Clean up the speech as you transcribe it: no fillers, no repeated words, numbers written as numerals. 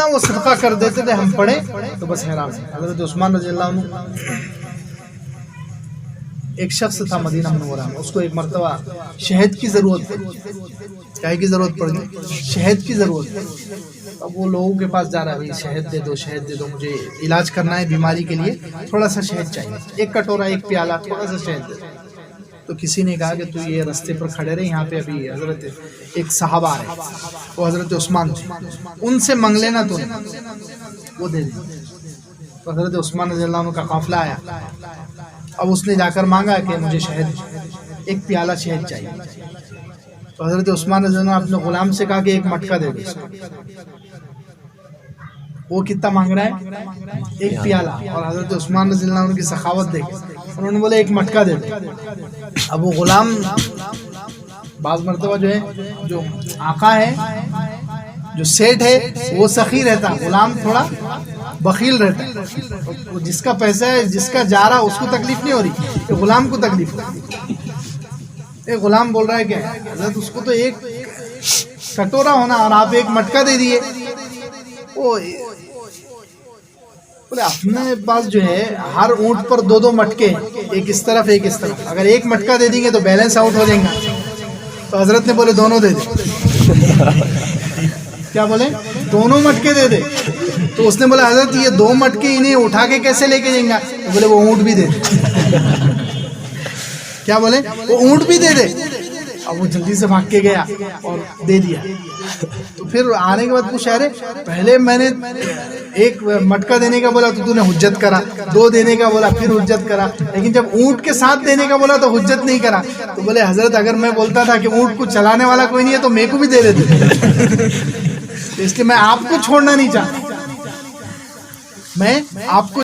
اتنا وہ صدقہ کر دیتے تھے ہم پڑھے تو بس حیران سے. حضرت عثمان رضی اللہ عنہ ایک شخص تھا مدینہ منورہ میں, اس کو ایک مرتبہ شہد کی ضرورت پڑی. کیا کی ضرورت پڑ گئی؟ شہد کی ضرورت پڑی. اب وہ لوگوں کے پاس جا رہا ہے, بھائی شہد دے دو, شہد دے دو, مجھے علاج کرنا ہے بیماری کے لیے, تھوڑا سا شہد چاہیے, ایک کٹورا, ایک پیالہ, تھوڑا سا شہد دے دو. تو کسی نے کہا کہ تو یہ رستے پر کھڑے رہے, یہاں پہ ابھی حضرت ایک صحابہ ہے, وہ حضرت عثمان تھے, ان سے منگ لینا تو وہ دے دیں. تو حضرت عثمان رضی اللہ عنہ کا قافلہ آیا. اب اس نے جا کر مانگا کہ مجھے شہد, ایک پیالہ شہد چاہیے. تو حضرت عثمان رضی اللہ عنہ اپنے غلام سے کہا کہ ایک مٹکا دے دو. وہ کتنا مانگ رہا ہے؟ ایک پیالہ. اور حضرت عثمان رضی اللہ عنہ کی سخاوت دیکھیں, انہوں نے بولے ایک مٹکا دے دو. اب وہ غلام بعض مرتبہ جو ہے, جو آقا ہے, جو سیٹ ہے, وہ سخی رہتا, غلام تھوڑا بخیل رہتا ہے. جس کا پیسہ ہے, جس کا جا رہا, اس کو تکلیف نہیں ہو رہی, کہ غلام کو تکلیف ہو رہی. ایک غلام بول رہا ہے کہ حضرت اس کو تو ایک کٹورا ہونا اور آپ ایک مٹکا دے دیے. وہ بولے اپنے پاس جو ہے ہر اونٹ پر دو دو مٹکے, ایک اس طرف ایک اس طرف, اگر ایک مٹکا دے دیں گے تو بیلنس آؤٹ ہو جائیں گا. تو حضرت نے بولے دونوں دے دے. کیا بولے؟ دونوں مٹکے دے دے. تو اس نے بولا حضرت یہ دو مٹکے انہیں اٹھا کے کیسے لے کے جائیں گا؟ تو بولے وہ اونٹ بھی دے دے. کیا بولے؟ وہ اونٹ بھی دے دے. اب وہ جلدی سے بھاگ کے گیا اور دے دیا. تو پھر آنے کے بعد پوچھا, ارے پہلے میں نے ایک مٹکا دینے کا بولا تو نے حجت کرا, دو دینے کا بولا پھر حجت کرا, لیکن جب اونٹ کے ساتھ دینے کا بولا تو حجت نہیں کرا. تو بولے حضرت اگر میں بولتا تھا کہ اونٹ کو چلانے والا کوئی نہیں ہے تو میرے کو بھی دے دیتے. اس لیے میں آپ کو چھوڑنا نہیں چاہتا, میں آپ کو